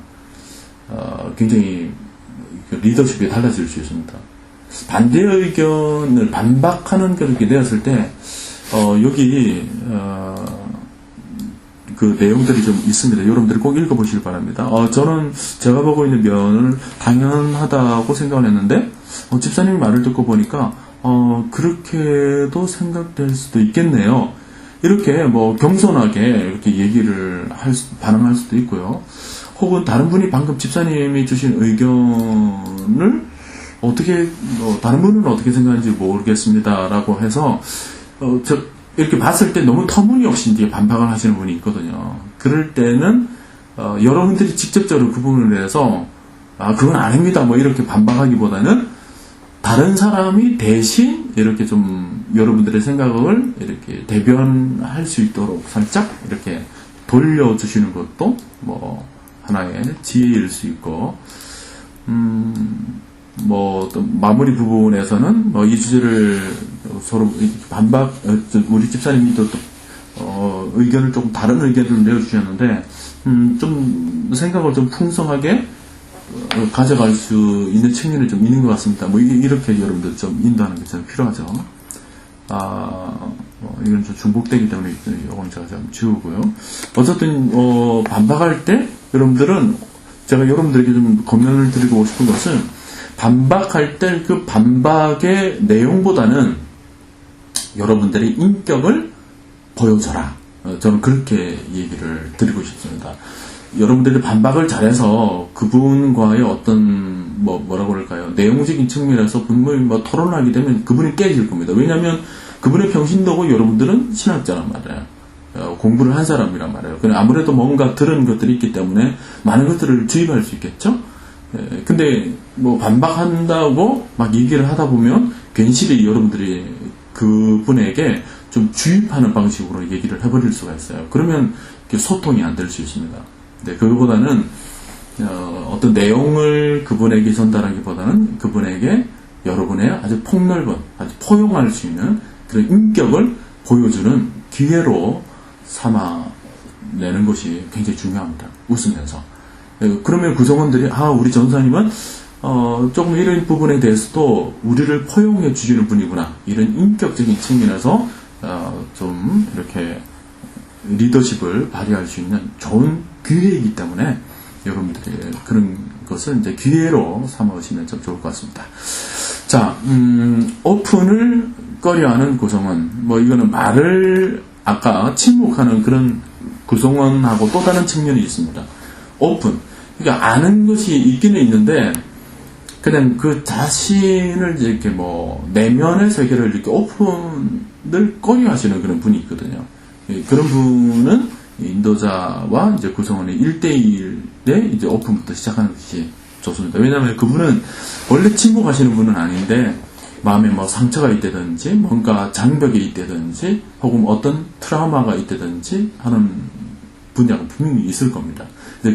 굉장히 리더십이 달라질 수 있습니다. 반대 의견을 반박하는 그렇게 되었을 때, 여기, 그 내용들이 좀 있습니다. 여러분들이 꼭 읽어보시길 바랍니다. 저는 제가 보고 있는 면을 당연하다고 생각을 했는데, 집사님 말을 듣고 보니까, 그렇게도 생각될 수도 있겠네요. 이렇게 뭐 겸손하게 이렇게 얘기를 반응할 수도 있고요. 혹은 다른 분이 방금 집사님이 주신 의견을 다른 분은 어떻게 생각하는지 모르겠습니다라고 해서, 이렇게 봤을 때 너무 터무니없이 이제 반박을 하시는 분이 있거든요. 그럴 때는, 여러분들이 직접적으로 그 부분에 대해서, 그건 아닙니다. 뭐 이렇게 반박하기보다는, 다른 사람이 대신 이렇게 좀 여러분들의 생각을 이렇게 대변할 수 있도록 살짝 이렇게 돌려주시는 것도 뭐 하나의 지혜일 수 있고, 뭐 또 마무리 부분에서는 뭐 이 주제를 서로 우리 집사님이 또 의견을 조금 다른 의견을 내어주셨는데, 좀 생각을 좀 풍성하게 가져갈 수 있는 측면이 좀 있는 것 같습니다. 뭐 이렇게 여러분들 좀 인도하는 게 좀 필요하죠. 이건 좀 중복되기 때문에 이건 제가 좀 지우고요. 어쨌든 반박할 때 여러분들은 제가 여러분들에게 좀 권면을 드리고 싶은 것은, 반박할 때 그 반박의 내용보다는 여러분들의 인격을 보여줘라. 저는 그렇게 얘기를 드리고 싶습니다. 여러분들이 반박을 잘해서 그분과의 어떤 뭐라고 그럴까요? 내용적인 측면에서 분명히 토론하게 되면 그분이 깨질 겁니다. 왜냐하면 그분의 평신도고 여러분들은 신학자란 말이에요. 공부를 한 사람이란 말이에요. 그냥 아무래도 뭔가 들은 것들이 있기 때문에 많은 것들을 주입할 수 있겠죠. 근데 뭐 반박한다고 막 얘기를 하다 보면 괜시리 여러분들이 그분에게 좀 주입하는 방식으로 얘기를 해버릴 수가 있어요. 그러면 소통이 안 될 수 있습니다. 그거보다는 어떤 내용을 그분에게 전달하기보다는 그분에게 여러분의 아주 폭넓은, 아주 포용할 수 있는 그런 인격을 보여주는 기회로 삼아내는 것이 굉장히 중요합니다. 웃으면서. 그러면 구성원들이 우리 전사님은 조금 이런 부분에 대해서도 우리를 포용해 주시는 분이구나, 이런 인격적인 측면에서 좀 이렇게 리더십을 발휘할 수 있는 좋은 기회이기 때문에 여러분들이 그런 것을 이제 기회로 삼으시면 좀 좋을 것 같습니다. 자, 오픈을 꺼려하는 구성원. 이거는 말을 아까 침묵하는 그런 구성원하고 또 다른 측면이 있습니다. 오픈. 그러니까 아는 것이 있기는 있는데, 그냥 그 자신을 이렇게 내면의 세계를 이렇게 오픈을 꺼려하시는 그런 분이 있거든요. 그런 분은 인도자와 이제 구성원의 1대1의 이제 오픈부터 시작하는 것이 좋습니다. 왜냐하면 그분은 원래 침묵하시는 분은 아닌데, 마음에 상처가 있다든지, 뭔가 장벽이 있다든지, 혹은 어떤 트라우마가 있다든지 하는 분야가 분명히 있을 겁니다.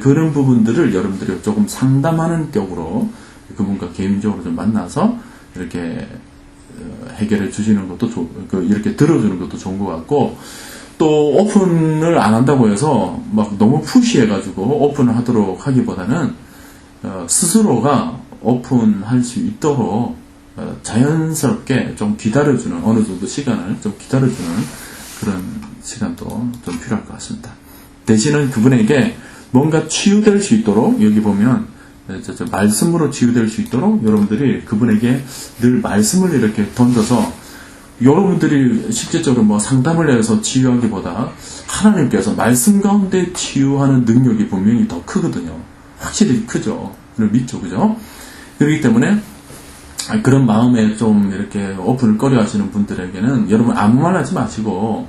그런 부분들을 여러분들이 조금 상담하는 격으로 그분과 개인적으로 좀 만나서 이렇게 해결해 주시는 것도 이렇게 들어주는 것도 좋은 것 같고, 또 오픈을 안 한다고 해서 너무 푸시해가지고 오픈을 하도록 하기보다는 스스로가 오픈할 수 있도록 자연스럽게 좀 기다려주는, 어느 정도 시간을 좀 기다려주는 그런 시간도 좀 필요할 것 같습니다. 대신은 그분에게 뭔가 치유될 수 있도록, 여기 보면 말씀으로 치유될 수 있도록 여러분들이 그분에게 늘 말씀을 이렇게 던져서, 여러분들이 실제적으로 상담을 해서 치유하기보다 하나님께서 말씀 가운데 치유하는 능력이 분명히 더 크거든요. 확실히 크죠. 믿죠, 그죠? 그렇기 때문에 그런 마음에 좀 이렇게 오픈을 꺼려 하시는 분들에게는 여러분 아무 말 하지 마시고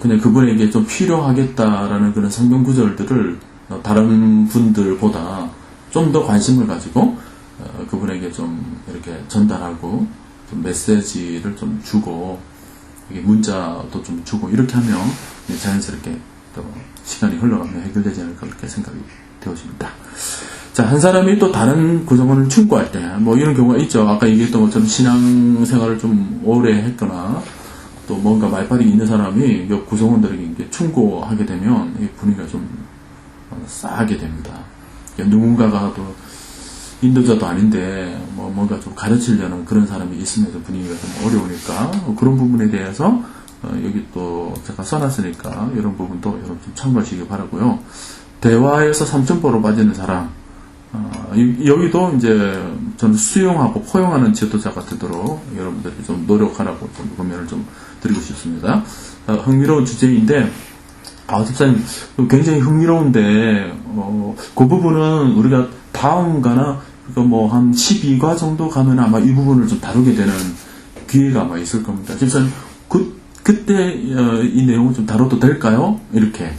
그냥 그분에게 좀 필요하겠다라는 그런 성경 구절들을 다른 분들보다 좀 더 관심을 가지고 그분에게 좀 이렇게 전달하고 좀 메시지를 좀 주고 문자도 좀 주고 이렇게 하면 자연스럽게 또 시간이 흘러가면 해결되지 않을까 그렇게 생각이 되어집니다. 자, 한 사람이 또 다른 구성원을 충고할 때, 뭐 이런 경우가 있죠. 아까 얘기했던 것처럼 신앙생활을 좀 오래 했거나, 또 뭔가 말빨이 있는 사람이 구성원들에게 충고하게 되면 분위기가 좀 싸하게 됩니다. 누군가가 또 인도자도 아닌데, 뭔가 좀 가르치려는 그런 사람이 있으면서 분위기가 좀 어려우니까, 그런 부분에 대해서, 여기 또 제가 써놨으니까, 이런 부분도 여러분 좀 참고하시기 바라고요. 대화에서 삼천포로 빠지는 사람, 여기도 이제 저는 수용하고 포용하는 지도자가 되도록 여러분들이 좀 노력하라고 좀 권면을 좀 드리고 싶습니다. 흥미로운 주제인데, 집사님 굉장히 흥미로운데, 그 부분은 우리가 다음가나 뭐 한 12과 정도 가면 아마 이 부분을 좀 다루게 되는 기회가 아마 있을 겁니다. 집사님 그때 이 내용을 좀 다뤄도 될까요? 이렇게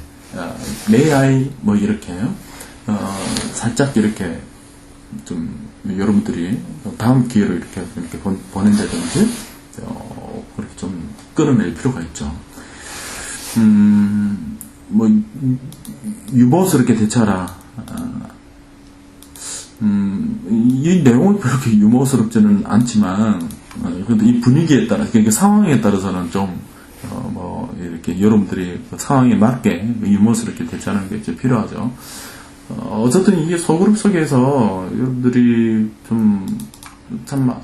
may I 뭐 이렇게 살짝 이렇게 좀 여러분들이 다음 기회로 이렇게 보낸다든지 그렇게 좀 끌어낼 필요가 있죠. 뭐 유머스럽게 대처하라. 이 내용은 그렇게 유머스럽지는 않지만 그래도 이 분위기에 따라 그러니까 상황에 따라서는 좀 이렇게 여러분들이 상황에 맞게 유머스럽게 대처하는 게 좀 필요하죠. 어쨌든 이게 소그룹 속에서 여러분들이 참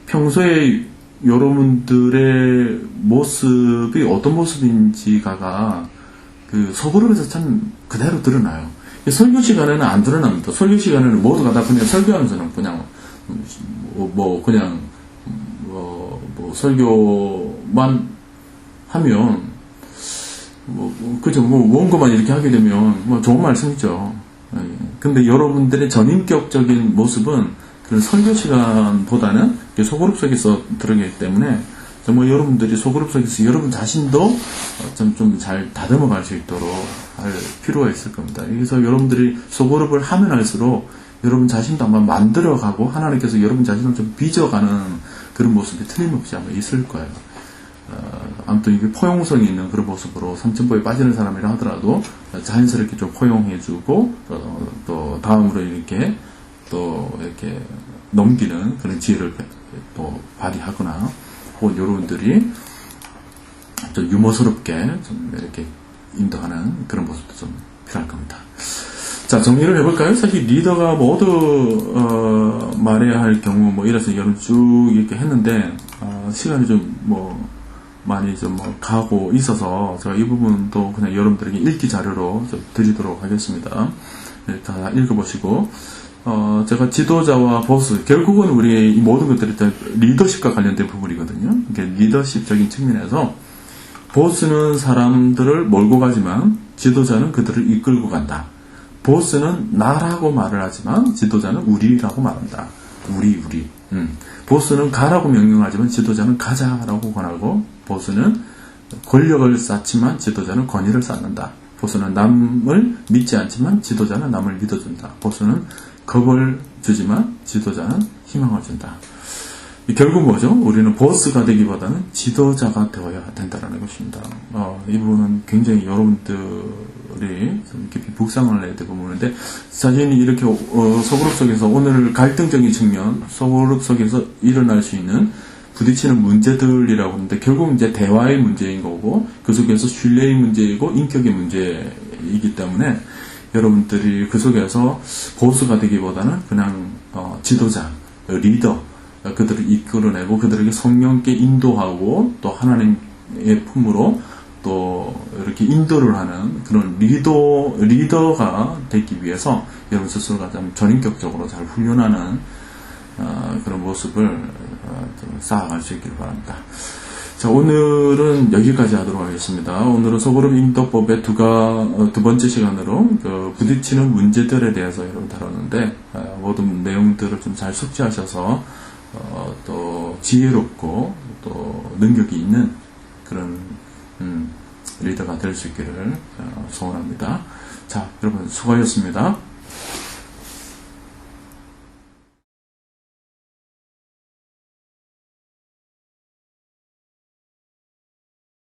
평소에 여러분들의 모습이 어떤 모습인지가 그 소그룹에서 참 그대로 드러나요. 설교 시간에는 안 드러납니다. 설교 시간에는 모두가 다 그냥 설교하면서는 그냥 설교만 하면 그죠. 원고만 이렇게 하게 되면 좋은 말씀이죠. 근데 여러분들의 전인격적인 모습은 그런 설교 시간보다는 소그룹 속에서 들어가기 때문에 정말 여러분들이 소그룹 속에서 여러분 자신도 좀 잘 다듬어 갈 수 있도록 할 필요가 있을 겁니다. 그래서 여러분들이 소그룹을 하면 할수록 여러분 자신도 한번 만들어가고 하나님께서 여러분 자신을 좀 빚어가는 그런 모습이 틀림없이 아마 있을 거예요. 아무튼 이게 포용성이 있는 그런 모습으로 삼천포에 빠지는 사람이라 하더라도 자연스럽게 좀 포용해주고 또 다음으로 이렇게 넘기는 그런 지혜를 또 발휘하거나 혹은 여러분들이 좀 유머스럽게 좀 이렇게 인도하는 그런 모습도 좀 필요할 겁니다. 자, 정리를 해볼까요? 사실 리더가 모두 말해야 할 경우 이래서 여러분 쭉 이렇게 했는데 시간이 좀 많이 좀 가고 있어서 제가 이 부분도 그냥 여러분들에게 읽기 자료로 좀 드리도록 하겠습니다. 네, 다 읽어보시고 제가 지도자와 보스 결국은 우리의 이 모든 것들이 리더십과 관련된 부분이거든요. 리더십적인 측면에서 보스는 사람들을 몰고 가지만 지도자는 그들을 이끌고 간다. 보스는 나라고 말을 하지만 지도자는 우리라고 말한다. 우리. 보스는 가라고 명령하지만 지도자는 가자라고 권하고 보스는 권력을 쌓지만 지도자는 권위를 쌓는다. 보스는 남을 믿지 않지만 지도자는 남을 믿어준다. 보스는 겁을 주지만 지도자는 희망을 준다. 결국 뭐죠? 우리는 보스가 되기보다는 지도자가 되어야 된다는 것입니다. 이 부분은 굉장히 여러분들이 좀 깊이 묵상을 해야 되고 보는데 사실 이렇게 소그룹 속에서 오늘 갈등적인 측면, 소그룹 속에서 일어날 수 있는 부딪히는 문제들이라고 하는데 결국 이제 대화의 문제인 거고 그 속에서 신뢰의 문제이고 인격의 문제이기 때문에 여러분들이 그 속에서 보스가 되기보다는 그냥 지도자, 리더 그들을 이끌어내고 그들에게 성령께 인도하고 또 하나님의 품으로 또 이렇게 인도를 하는 그런 리더가 되기 위해서 여러분 스스로가 좀 전인격적으로 잘 훈련하는 그런 모습을 좀 쌓아갈 수 있기를 바랍니다. 자, 자, 오늘은 여기까지 하도록 하겠습니다. 오늘은 소그룹 인도법의 두 번째 시간으로 부딪히는 문제들에 대해서 여러분 다뤘는데, 모든 내용들을 좀 잘 숙지하셔서 또 지혜롭고 또 능력이 있는 그런 리더가 될 수 있기를 소원합니다. 자, 여러분 수고하셨습니다.